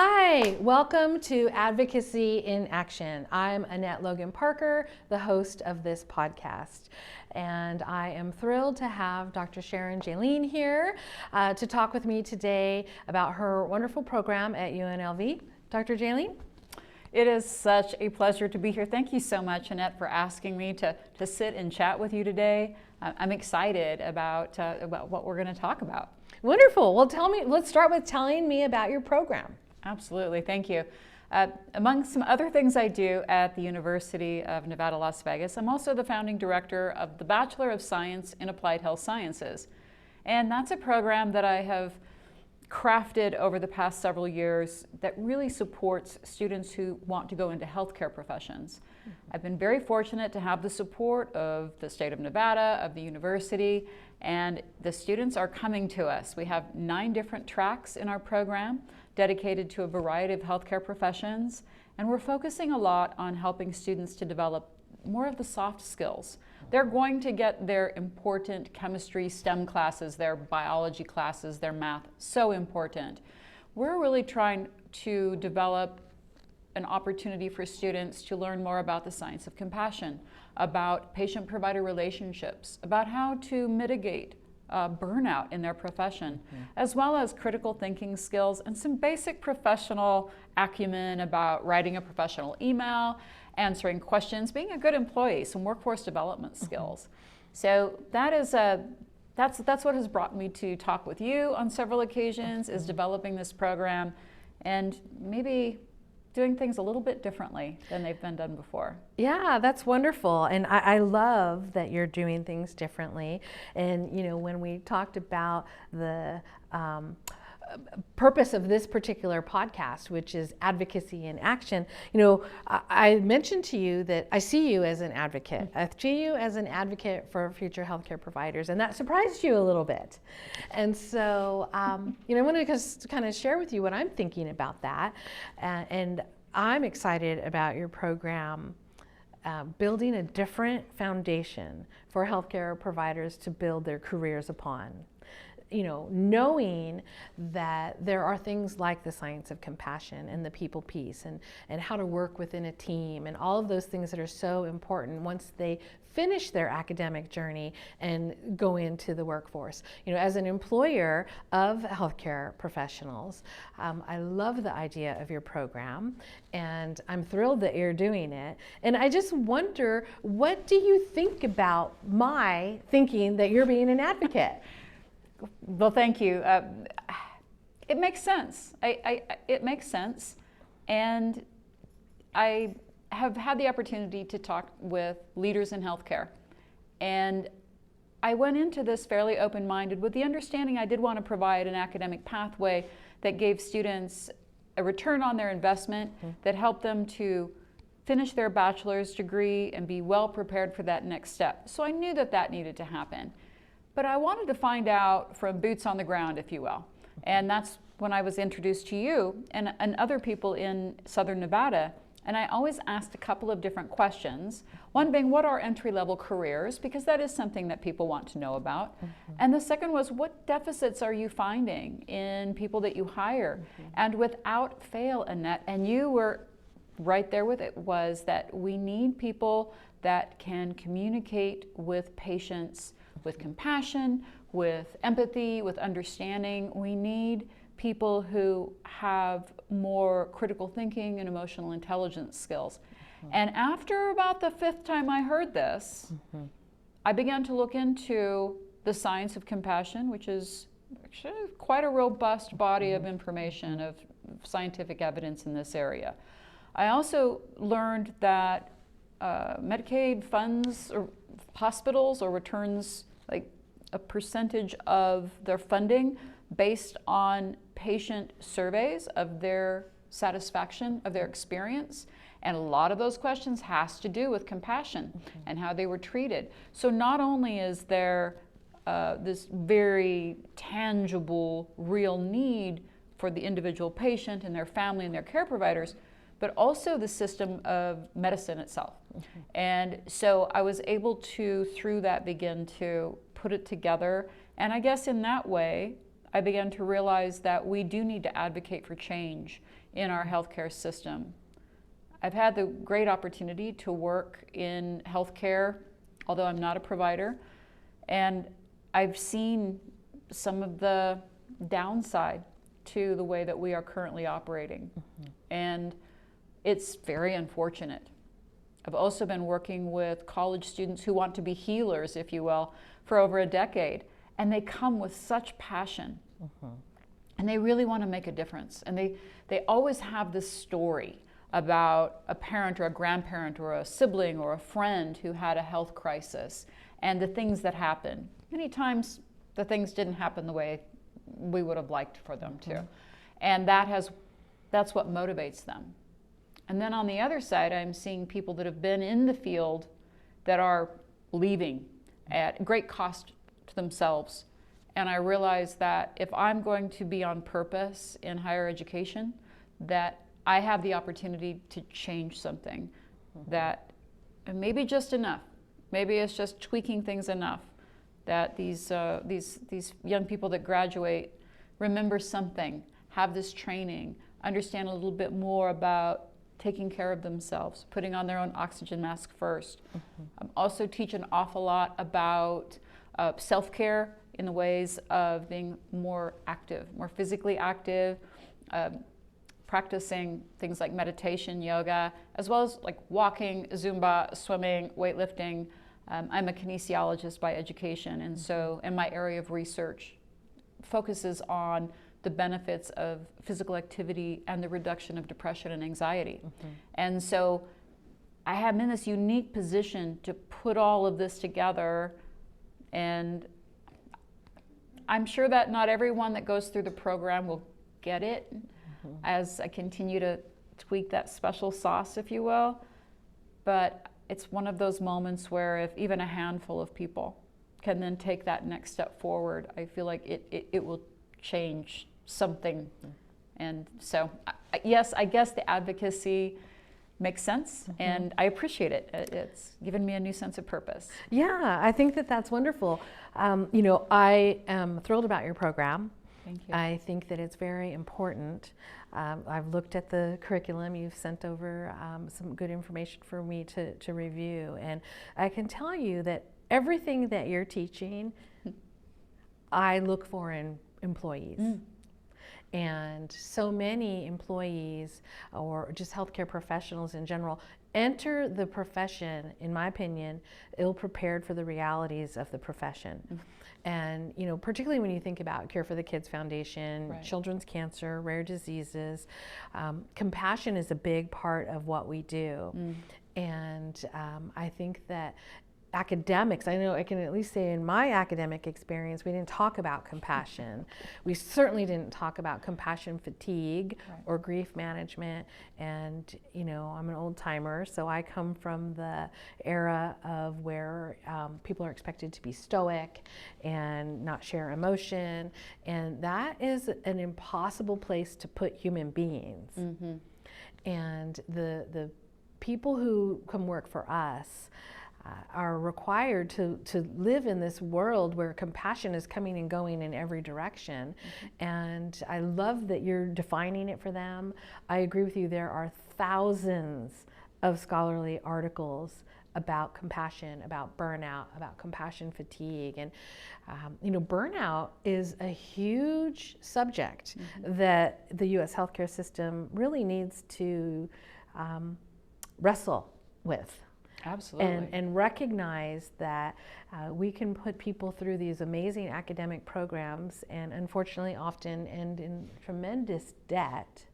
Hi, welcome to Advocacy in Action. I'm Annette Logan Parker, the host of this podcast. And I am thrilled to have Dr. Sharon Jalene here to talk with me today about her wonderful program at UNLV. Dr. Jalene? It is such a pleasure to be here. Thank you so much, Annette, for asking me to sit and chat with you today. I'm excited about what we're going to talk about. Wonderful. Well, let's start with telling me about your program. Absolutely. Thank you. Among some other things I do at the University of Nevada, Las Vegas, I'm also the founding director of the Bachelor of Science in Applied Health Sciences. And that's a program that I have crafted over the past several years that really supports students who want to go into healthcare professions. I've been very fortunate to have the support of the state of Nevada, of the university, and the students are coming to us. We have 9 different tracks in our program dedicated to a variety of healthcare professions, and we're focusing a lot on helping students to develop more of the soft skills. They're going to get their important chemistry STEM classes, their biology classes, their math, so important. We're really trying to develop an opportunity for students to learn more about the science of compassion, about patient-provider relationships, about how to mitigate burnout in their profession, as well as critical thinking skills and some basic professional acumen about writing a professional email, answering questions, being a good employee, some workforce development skills. So that's what has brought me to talk with you on several occasions, is developing this program and maybe doing things a little bit differently than they've been done before. Yeah, that's wonderful. And I love that you're doing things differently. And, you know, when we talked about the purpose of this particular podcast, which is Advocacy in Action, you know, I mentioned to you that I see you as an advocate. I see you as an advocate for future healthcare providers, and that surprised you a little bit. And so, you know, I want to just kind of share with you what I'm thinking about that. And I'm excited about your program building a different foundation for healthcare providers to build their careers upon. You know, knowing that there are things like the science of compassion and the people piece and how to work within a team and all of those things that are so important once they finish their academic journey and go into the workforce. You know, as an employer of healthcare professionals, I love the idea of your program, and I'm thrilled that you're doing it. And I just wonder, what do you think about my thinking that you're being an advocate? Well, thank you. It makes sense. It makes sense. And I have had the opportunity to talk with leaders in healthcare. And I went into this fairly open-minded with the understanding I did want to provide an academic pathway that gave students a return on their investment, that helped them to finish their bachelor's degree and be well prepared for that next step. So I knew that that needed to happen. But I wanted to find out from boots on the ground, if you will. And that's when I was introduced to you and other people in Southern Nevada. And I always asked a couple of different questions. One being, what are entry-level careers? Because that is something that people want to know about. And the second was, what deficits are you finding in people that you hire? And without fail, Annette, and you were right there with it, was that we need people that can communicate with patients with compassion, with empathy, with understanding. We need people who have more critical thinking and emotional intelligence skills. And after about the 5th time I heard this, I began to look into the science of compassion, which is actually quite a robust body of information, of scientific evidence in this area. I also learned that Medicaid funds or hospitals or returns like a percentage of their funding based on patient surveys of their satisfaction, of their experience. And a lot of those questions has to do with compassion and how they were treated. So not only is there this very tangible, real need for the individual patient and their family and their care providers, but also the system of medicine itself. And so I was able to, through that, begin to put it together. And I guess in that way, I began to realize that we do need to advocate for change in our healthcare system. I've had the great opportunity to work in healthcare, although I'm not a provider, and I've seen some of the downside to the way that we are currently operating. And it's very unfortunate. I've also been working with college students who want to be healers, if you will, for over a decade. And they come with such passion. And they really want to make a difference. And they always have this story about a parent or a grandparent or a sibling or a friend who had a health crisis and the things that happened. Many times the things didn't happen the way we would have liked for them to. And that's what motivates them. And then on the other side, I'm seeing people that have been in the field that are leaving at great cost to themselves. And I realize that if I'm going to be on purpose in higher education, that I have the opportunity to change something that maybe just enough. Maybe it's just tweaking things enough that these young people that graduate remember something, have this training, understand a little bit more about taking care of themselves, putting on their own oxygen mask first. I also teach an awful lot about self-care in the ways of being more active, more physically active, practicing things like meditation, yoga, as well as like walking, Zumba, swimming, weightlifting. I'm a kinesiologist by education, and so in my area of research focuses on the benefits of physical activity and the reduction of depression and anxiety. And so I am in this unique position to put all of this together, and I'm sure that not everyone that goes through the program will get it as I continue to tweak that special sauce, if you will. But it's one of those moments where if even a handful of people can then take that next step forward, I feel like it will change something. And so, yes, I guess the advocacy makes sense, and I appreciate it. It's given me a new sense of purpose. Yeah, I think that that's wonderful. I am thrilled about your program. Thank you. I think that it's very important. I've looked at the curriculum. You've sent over some good information for me to review. And I can tell you that everything that you're teaching, I look for in employees. And so many employees, or just healthcare professionals in general, enter the profession, in my opinion, ill-prepared for the realities of the profession. And particularly when you think about Care for the Kids Foundation, Right. children's cancer, rare diseases, compassion is a big part of what we do. And I think that academics, I know I can at least say in my academic experience, we didn't talk about compassion. We certainly didn't talk about compassion fatigue or grief management. And, I'm an old timer, so I come from the era of where people are expected to be stoic and not share emotion. And that is an impossible place to put human beings. And the people who come work for us are required to live in this world where compassion is coming and going in every direction. And I love that you're defining it for them. I agree with you. There are thousands of scholarly articles about compassion, about burnout, about compassion fatigue. And burnout is a huge subject that the U.S. healthcare system really needs to wrestle with. Absolutely. And recognize that we can put people through these amazing academic programs and unfortunately often end in tremendous debt.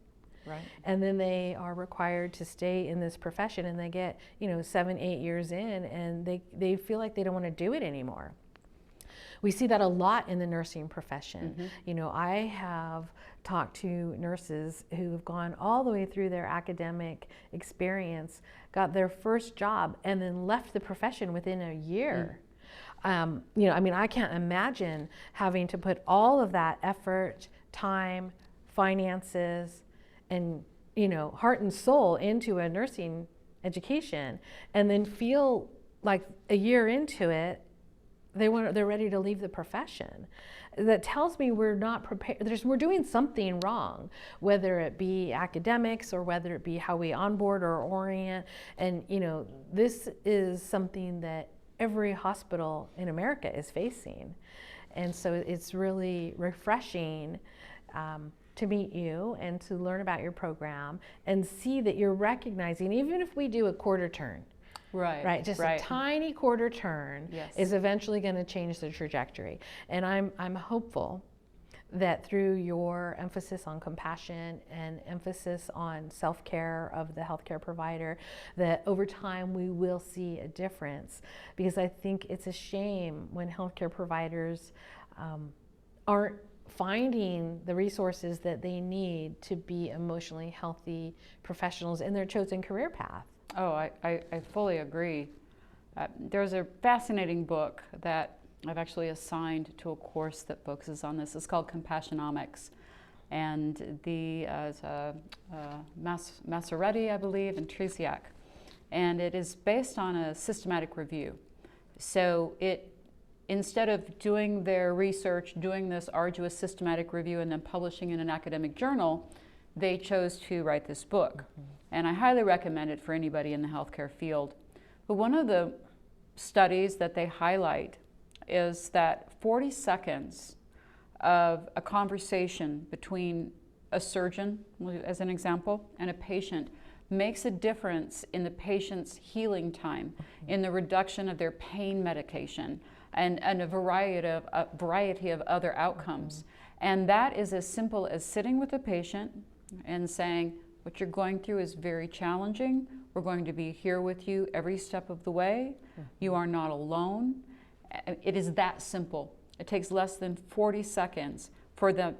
Right. And then they are required to stay in this profession, and they get 7-8 years in, and they feel like they don't want to do it anymore. We see that a lot in the nursing profession. I have talked to nurses who have gone all the way through their academic experience, got their first job, and then left the profession within a year. I can't imagine having to put all of that effort, time, finances, and heart and soul into a nursing education, and then feel like a year into it, they're ready to leave the profession. that tells me we're not prepared. We're doing something wrong, whether it be academics or whether it be how we onboard or orient. And this is something that every hospital in America is facing. And so it's really refreshing to meet you and to learn about your program and see that you're recognizing, even if we do a quarter turn, right, just a tiny quarter turn, yes, is eventually going to change the trajectory. And I'm hopeful that through your emphasis on compassion and emphasis on self-care of the healthcare provider, that over time we will see a difference. Because I think it's a shame when healthcare providers aren't finding the resources that they need to be emotionally healthy professionals in their chosen career path. Oh, I fully agree. There's a fascinating book that I've actually assigned to a course that focuses on this. It's called Compassionomics. And the Massaretti, I believe, and Tresiak. And it is based on a systematic review. So instead of doing their research, doing this arduous systematic review and then publishing in an academic journal, they chose to write this book. And I highly recommend it for anybody in the healthcare field. But one of the studies that they highlight is that 40 seconds of a conversation between a surgeon, as an example, and a patient makes a difference in the patient's healing time, in the reduction of their pain medication, and a variety of other outcomes. And that is as simple as sitting with a patient and saying, what you're going through is very challenging. We're going to be here with you every step of the way. You are not alone. It is that simple. It takes less than 40 seconds for them.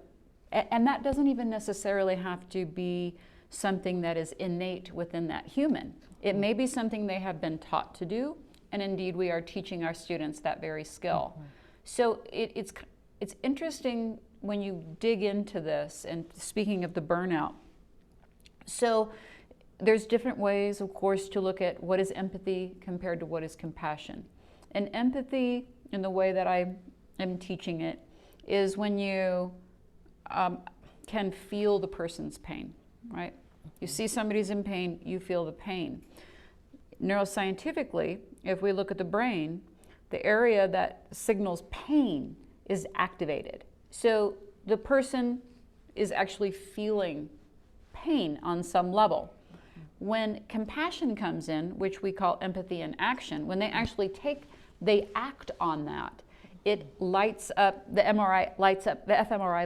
And that doesn't even necessarily have to be something that is innate within that human. It may be something they have been taught to do, and indeed we are teaching our students that very skill. So it's interesting when you dig into this, and speaking of the burnout. So there's different ways, of course, to look at what is empathy compared to what is compassion. And empathy, in the way that I am teaching it, is when you can feel the person's pain, right? You see somebody's in pain, you feel the pain. Neuroscientifically, if we look at the brain, the area that signals pain is activated. So the person is actually feeling pain on some level. When compassion comes in, which we call empathy in action, when they act on that, it lights up, the fMRI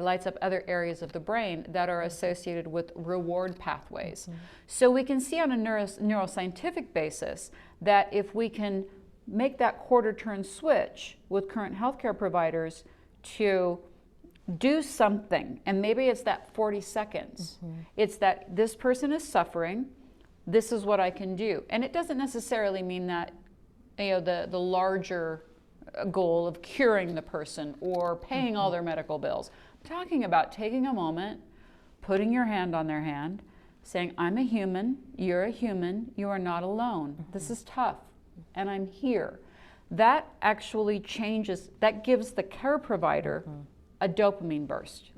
lights up other areas of the brain that are associated with reward pathways. So we can see on a neuroscientific basis that if we can make that quarter turn switch with current healthcare providers to do something, and maybe it's that 40 seconds, it's that this person is suffering, this is what I can do. And it doesn't necessarily mean that the larger goal of curing the person or paying all their medical bills. I'm talking about taking a moment, putting your hand on their hand, saying, I'm a human, you're a human, you are not alone. This is tough, and I'm here. That actually changes, that gives the care provider a dopamine burst.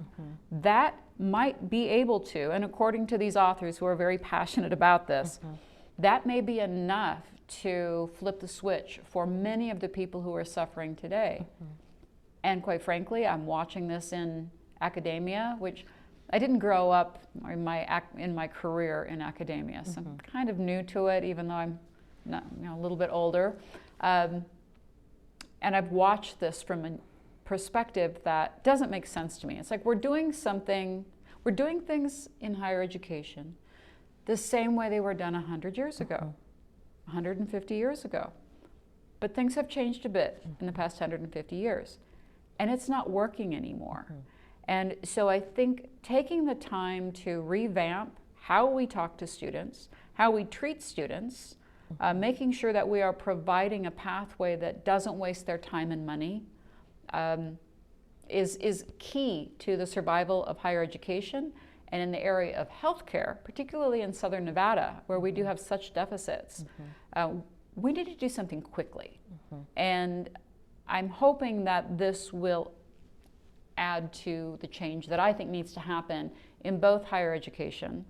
That might be able to, and according to these authors who are very passionate about this, that may be enough to flip the switch for many of the people who are suffering today. And quite frankly, I'm watching this in academia, which I didn't grow up in my career in academia, so I'm kind of new to it, even though I'm not, a little bit older. And I've watched this from a perspective that doesn't make sense to me. It's like we're doing things in higher education the same way they were done 100 years ago. 150 years ago. But things have changed a bit in the past 150 years. And it's not working anymore. And so I think taking the time to revamp how we talk to students, how we treat students, making sure that we are providing a pathway that doesn't waste their time and money, is key to the survival of higher education. And in the area of healthcare, particularly in Southern Nevada, where we do have such deficits, we need to do something quickly. And I'm hoping that this will add to the change that I think needs to happen in both higher education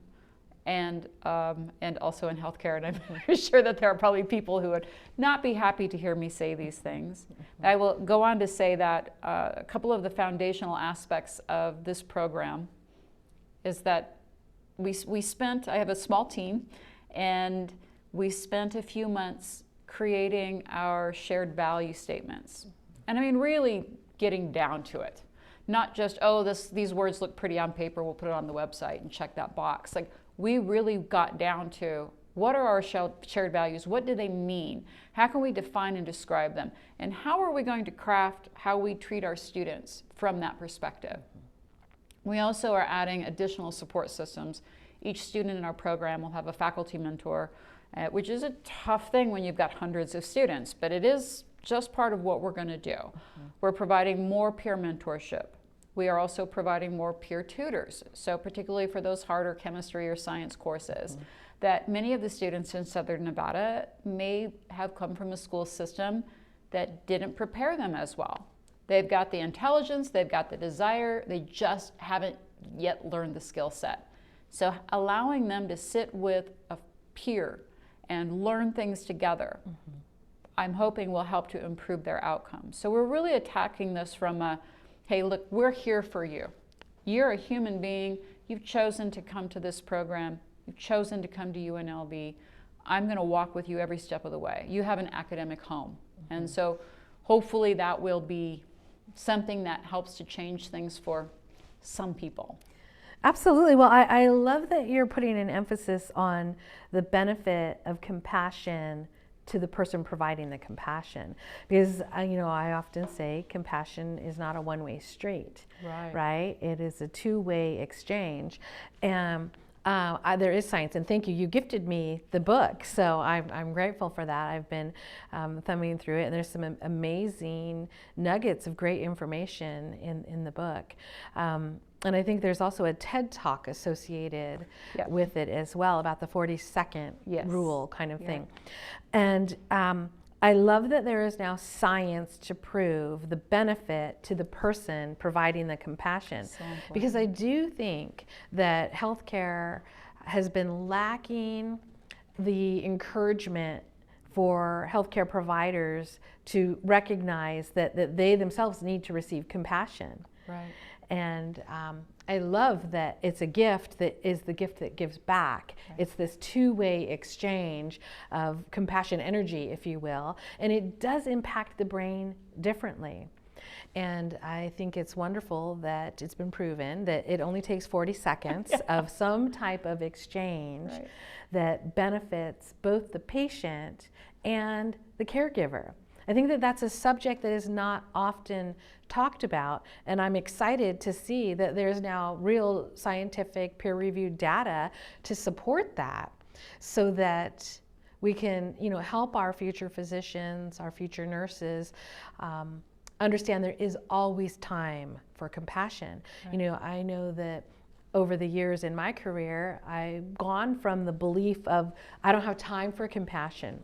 and also in healthcare. And I'm sure that there are probably people who would not be happy to hear me say these things. I will go on to say that a couple of the foundational aspects of this program is that I have a small team, and we spent a few months creating our shared value statements. And I mean, really getting down to it. Not just, oh, these words look pretty on paper, we'll put it on the website and check that box. Like, we really got down to what are our shared values? What do they mean? How can we define and describe them? And how are we going to craft how we treat our students from that perspective? We also are adding additional support systems. Each student in our program will have a faculty mentor, which is a tough thing when you've got hundreds of students, but it is just part of what we're going to do. We're providing more peer mentorship. We are also providing more peer tutors, so particularly for those harder chemistry or science courses, that many of the students in Southern Nevada may have come from a school system that didn't prepare them as well. They've got the intelligence, they've got the desire, they just haven't yet learned the skill set. So allowing them to sit with a peer and learn things together, I'm hoping will help to improve their outcomes. So we're really attacking this from a, hey, look, we're here for you. You're a human being. You've chosen to come to this program. You've chosen to come to UNLV. I'm going to walk with you every step of the way. You have an academic home. And so hopefully that will be something that helps to change things for some people. Absolutely. Well, I love that you're putting an emphasis on the benefit of compassion to the person providing the compassion, because I often say compassion is not a one-way street, right? It is a two-way exchange, and there is science. And thank you. You gifted me the book, so I'm grateful for that. I've been thumbing through it, and there's some amazing nuggets of great information in the book. And I think there's also a TED Talk associated with it as well about the 40-second rule kind of thing. And I love that there is now science to prove the benefit to the person providing the compassion. Because I do think that healthcare has been lacking the encouragement for healthcare providers to recognize that they themselves need to receive compassion. Right. And I love that it's a gift that is the gift that gives back. Right. It's this two-way exchange of compassion energy, if you will, and it does impact the brain differently. And I think it's wonderful that it's been proven that it only takes 40 seconds of some type of exchange that benefits both the patient and the caregiver. I think that that's a subject that is not often talked about, and I'm excited to see that there's now real scientific peer-reviewed data to support that, so that we can, help our future physicians, our future nurses, understand there is always time for compassion. Right. I know that over the years in my career, I've gone from the belief of I don't have time for compassion.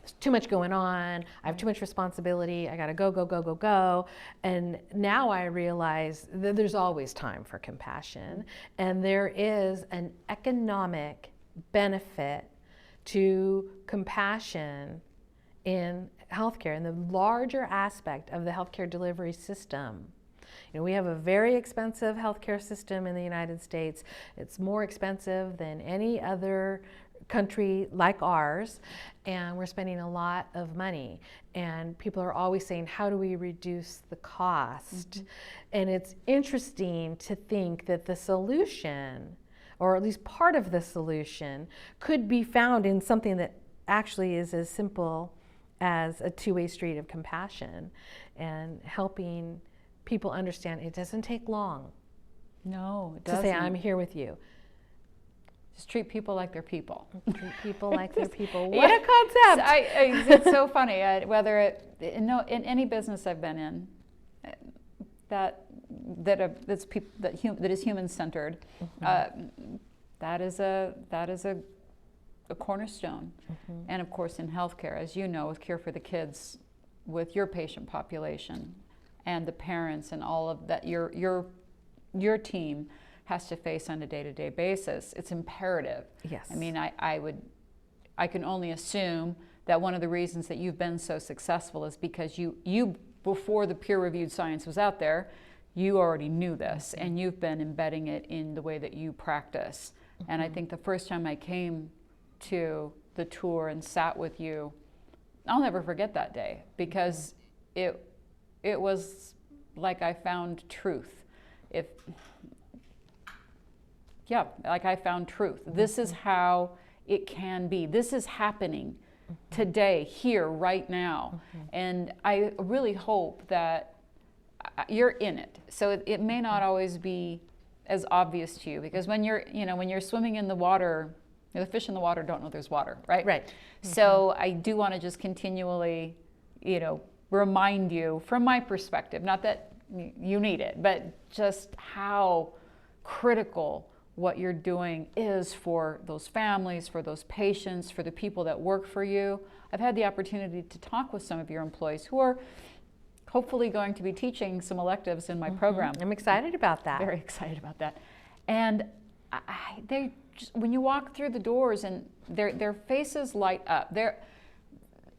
There's too much going on, I have too much responsibility, I gotta go. And now I realize that there's always time for compassion, and there is an economic benefit to compassion in healthcare, and the larger aspect of the healthcare delivery system. We have a very expensive healthcare system in the United States. It's more expensive than any other country like ours, and we're spending a lot of money, and people are always saying, how do we reduce the cost? And it's interesting to think that the solution, or at least part of the solution, could be found in something that actually is as simple as a two-way street of compassion, and helping people understand it doesn't take long. No, it doesn't. To say, I'm here with you. Just treat people like they're people. Treat people like they're people. What a concept! It's so funny. Whether in any business I've been in, that is human centered, that is a cornerstone. And of course, in healthcare, as you know, with Care for the Kids, with your patient population, and the parents and all of that your team has to face on a day-to-day basis. It's imperative. Yes. I mean, I can only assume that one of the reasons that you've been so successful is because you before the peer-reviewed science was out there, you already knew this, and you've been embedding it in the way that you practice. And I think the first time I came to the tour and sat with you, I'll never forget that day, because it was like I found truth. Like I found truth. This is how it can be. This is happening today, here, right now. And I really hope that you're in it. So it may not always be as obvious to you, because when you're swimming in the water, the fish in the water don't know there's water, right? Right. So I do want to just continually, remind you from my perspective, not that you need it, but just how critical what you're doing is for those families, for those patients, for the people that work for you. I've had the opportunity to talk with some of your employees who are hopefully going to be teaching some electives in my program. I'm excited about that. Very excited about that. And when you walk through the doors and their faces light up,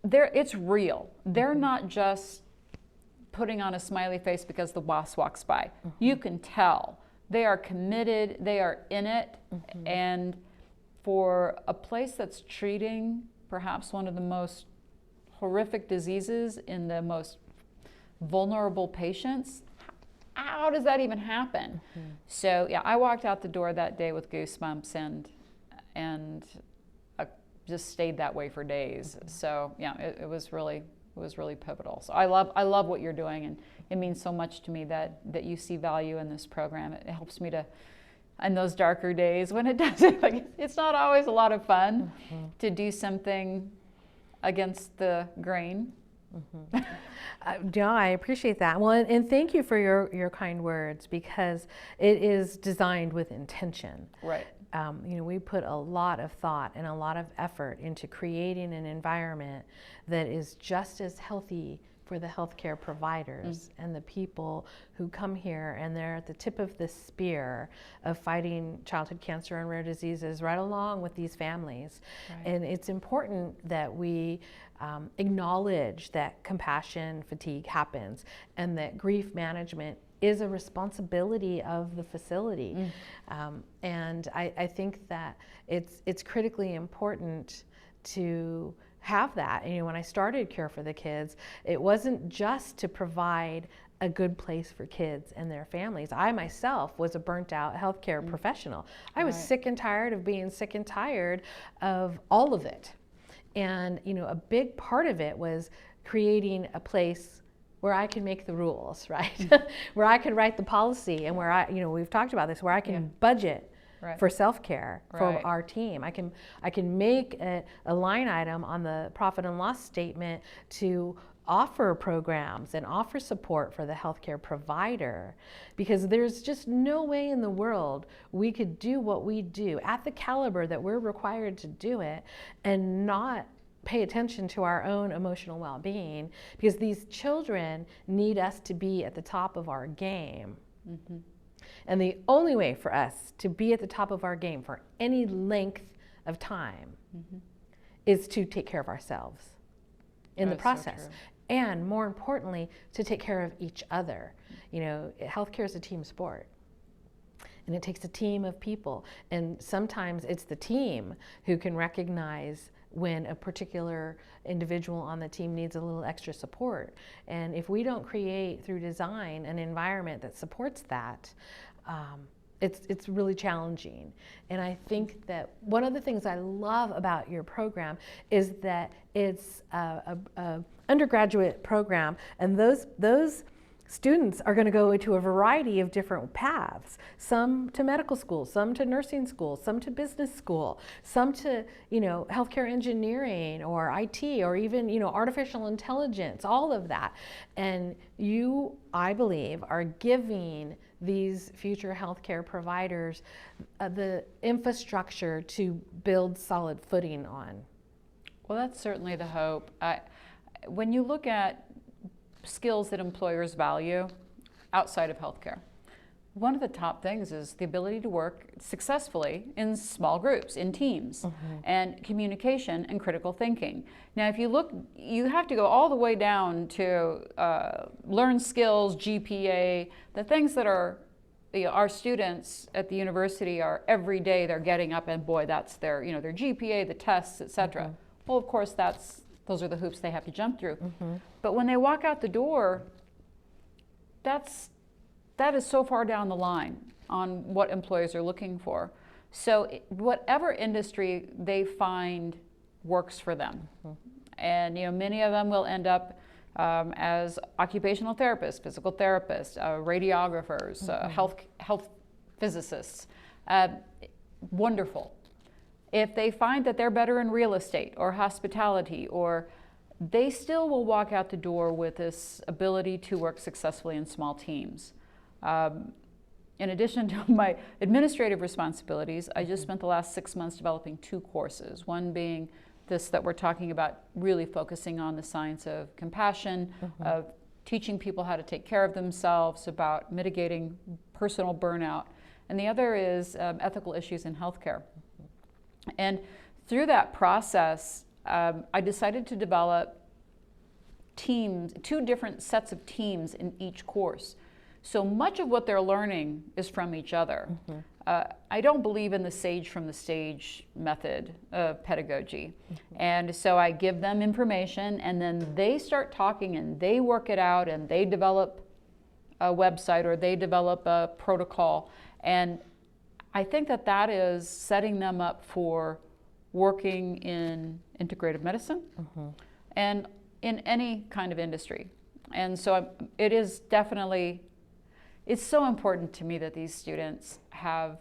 it's real. They're not just putting on a smiley face because the boss walks by. You can tell. They are committed, they are in it, and for a place that's treating perhaps one of the most horrific diseases in the most vulnerable patients, how does that even happen? So yeah, I walked out the door that day with goosebumps and just stayed that way for days. So yeah, it was really pivotal. So I love what you're doing, and it means so much to me that you see value in this program. It helps me to, in those darker days when it doesn't, it's not always a lot of fun to do something against the grain. I appreciate that. Well, and thank you for your kind words, because it is designed with intention. Right. We put a lot of thought and a lot of effort into creating an environment that is just as healthy for the healthcare providers and the people who come here, and they're at the tip of the spear of fighting childhood cancer and rare diseases right along with these families. Right. And it's important that we acknowledge that compassion fatigue happens, and that grief management is a responsibility of the facility. And I think that it's critically important to have that. When I started Cure for the Kids, it wasn't just to provide a good place for kids and their families. I myself was a burnt out healthcare professional. I was sick and tired of being sick and tired of all of it. And a big part of it was creating a place where I can make the rules, right? Where I can write the policy, and where we've talked about this, where I can budget for self-care for our team. I can make a line item on the profit and loss statement to offer programs and offer support for the healthcare provider, because there's just no way in the world we could do what we do at the caliber that we're required to do it and not pay attention to our own emotional well-being, because these children need us to be at the top of our game. And the only way for us to be at the top of our game for any length of time is to take care of ourselves in the process. So and more importantly, to take care of each other. Healthcare is a team sport, and it takes a team of people. And sometimes it's the team who can recognize when a particular individual on the team needs a little extra support. And if we don't create through design an environment that supports that, it's really challenging. And I think that one of the things I love about your program is that it's a undergraduate program, and those students are going to go into a variety of different paths, some to medical school, some to nursing school, some to business school, some to healthcare engineering or IT, or even artificial intelligence, all of that. And you, I believe, are giving these future healthcare providers the infrastructure to build solid footing on. Well, that's certainly the hope. When you look at skills that employers value outside of healthcare. One of the top things is the ability to work successfully in small groups, in teams, and communication and critical thinking. Now, if you look, you have to go all the way down to learn skills, GPA, the things that are, our students at the university are every day they're getting up and boy, that's their, their GPA, the tests, etc. Well, of course, those are the hoops they have to jump through. But when they walk out the door, that is so far down the line on what employers are looking for. So whatever industry they find works for them. And many of them will end up as occupational therapists, physical therapists, radiographers, health physicists. Wonderful. If they find that they're better in real estate or hospitality, or they still will walk out the door with this ability to work successfully in small teams. In addition to my administrative responsibilities, I just spent the last 6 months developing 2 courses. One being this that we're talking about, really focusing on the science of compassion, of teaching people how to take care of themselves, about mitigating personal burnout. And the other is ethical issues in healthcare. And through that process, I decided to develop teams, 2 different sets of teams in each course. So much of what they're learning is from each other. I don't believe in the sage from the stage method of pedagogy. And so I give them information and then they start talking and they work it out and they develop a website or they develop a protocol. And I think that is setting them up for working in integrative medicine and in any kind of industry. And so it is definitely, it's so important to me that these students have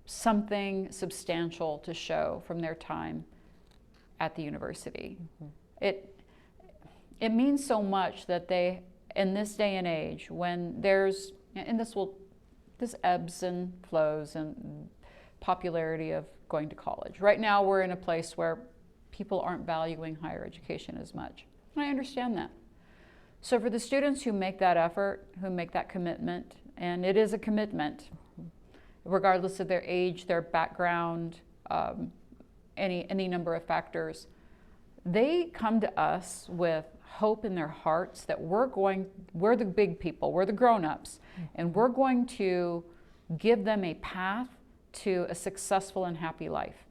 something substantial to show from their time at the university. It means so much that they, in this day and age, when there's, and this ebbs and flows and popularity of going to college. Right now we're in a place where people aren't valuing higher education as much. And I understand that. So for the students who make that effort, who make that commitment, and it is a commitment, regardless of their age, their background, any number of factors, they come to us with hope in their hearts that we're the big people, we're the grown-ups, and we're going to give them a path to a successful and happy life.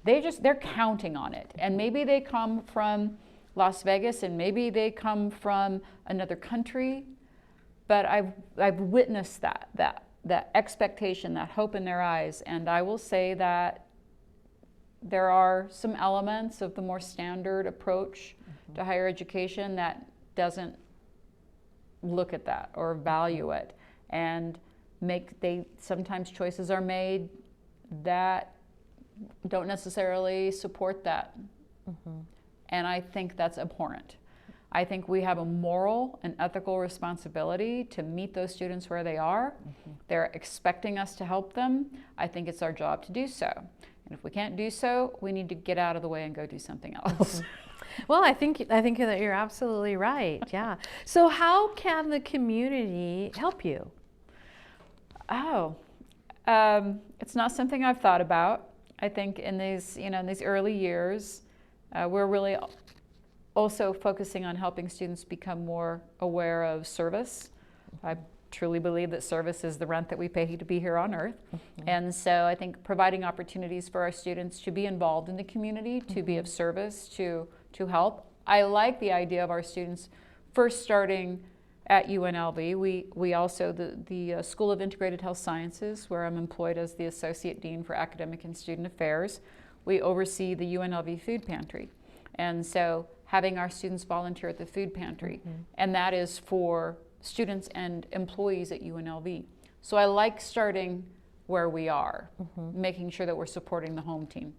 They're counting on it. And maybe they come from Las Vegas and maybe they come from another country, but I've witnessed that expectation, that hope in their eyes. And I will say that there are some elements of the more standard approach to higher education that doesn't look at that or value it, and sometimes choices are made that don't necessarily support that. And I think that's abhorrent. I think we have a moral and ethical responsibility to meet those students where they are. They're expecting us to help them. I think it's our job to do so. And if we can't do so, we need to get out of the way and go do something else. Well, I think that you're absolutely right. Yeah. So how can the community help you? It's not something I've thought about. I think in these early years, we're really also focusing on helping students become more aware of service. I truly believe that service is the rent that we pay to be here on earth. And so I think providing opportunities for our students to be involved in the community, to be of service, to help. I like the idea of our students first starting at UNLV. We also, the School of Integrated Health Sciences, where I'm employed as the Associate Dean for Academic and Student Affairs, we oversee the UNLV food pantry. And so having our students volunteer at the food pantry, and that is for students and employees at UNLV. So I like starting where we are, making sure that we're supporting the home team.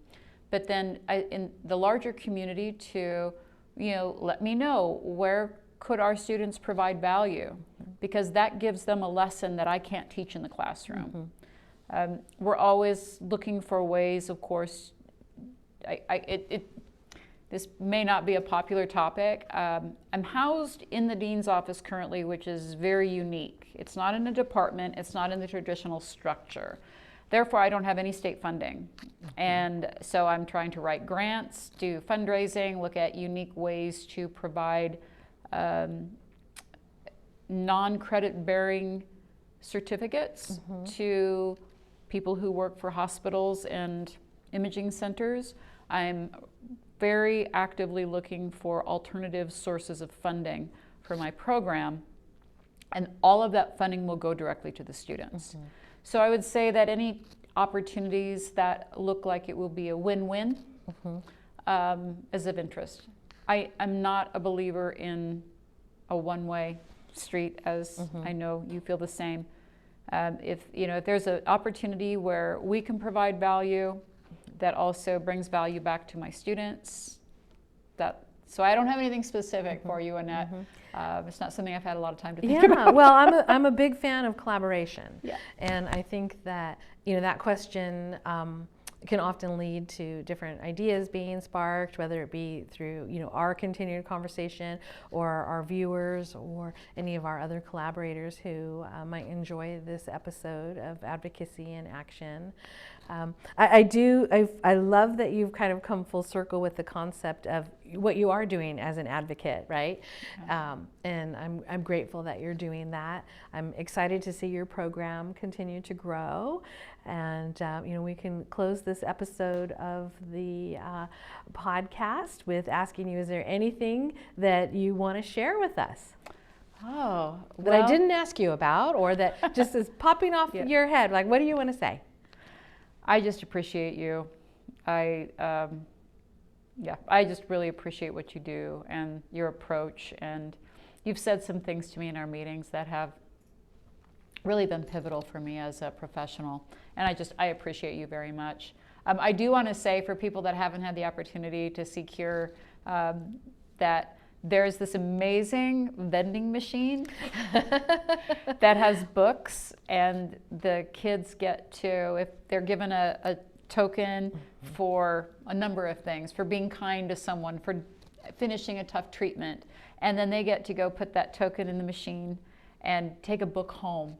But then in the larger community to, let me know where could our students provide value, because that gives them a lesson that I can't teach in the classroom. We're always looking for ways, of course. this may not be a popular topic. I'm housed in the dean's office currently, which is very unique. It's not in a department, it's not in the traditional structure. Therefore, I don't have any state funding. And so I'm trying to write grants, do fundraising, look at unique ways to provide non-credit bearing certificates to people who work for hospitals and imaging centers. I'm very actively looking for alternative sources of funding for my program, and all of that funding will go directly to the students. So I would say that any opportunities that look like it will be a win-win is of interest. I'm not a believer in a one-way street, as I know you feel the same. If there's an opportunity where we can provide value that also brings value back to my students, so I don't have anything specific for you, Annette. It's not something I've had a lot of time to think about. Well, I'm a big fan of collaboration. Yeah. And I think that, that question can often lead to different ideas being sparked, whether it be through, our continued conversation or our viewers or any of our other collaborators who might enjoy this episode of Advocacy in Action. I love that you've kind of come full circle with the concept of what you are doing as an advocate, right? And I'm grateful that you're doing that. I'm excited to see your program continue to grow. And we can close this episode of the podcast with asking you, is there anything that you want to share with us? That I didn't ask you about, or that just is popping off your head? Like, what do you want to say? I just appreciate you. I just really appreciate what you do and your approach. And you've said some things to me in our meetings that have really been pivotal for me as a professional. And I appreciate you very much. I do want to say, for people that haven't had the opportunity to see Cure, that there's this amazing vending machine that has books, and the kids get to, if they're given a token for a number of things, for being kind to someone, for finishing a tough treatment, and then they get to go put that token in the machine and take a book home.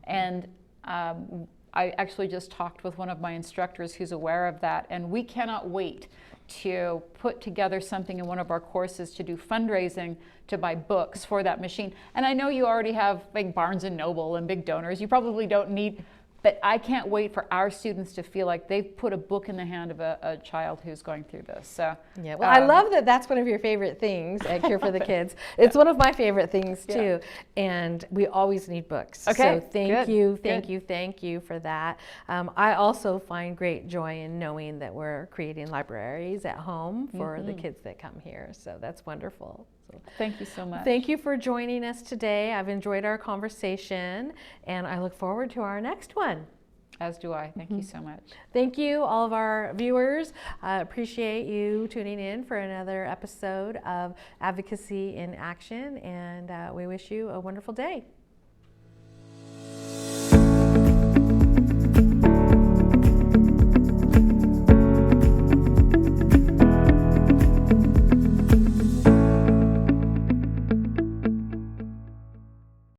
And I actually just talked with one of my instructors who's aware of that, and we cannot wait to put together something in one of our courses to do fundraising to buy books for that machine. And I know you already have like Barnes and Noble and big donors. You probably don't need, but I can't wait for our students to feel like they've put a book in the hand of a child who's going through this. So yeah, well, I love that that's one of your favorite things at Cure for the Kids. It's one of my favorite things too. And we always need books. Okay, so thank you for that. I also find great joy in knowing that we're creating libraries at home for the kids that come here. So that's wonderful. So, thank you so much. Thank you for joining us today. I've enjoyed our conversation, and I look forward to our next one. As do I. Thank you so much. Thank you, all of our viewers. Appreciate you tuning in for another episode of Advocacy in Action, and we wish you a wonderful day.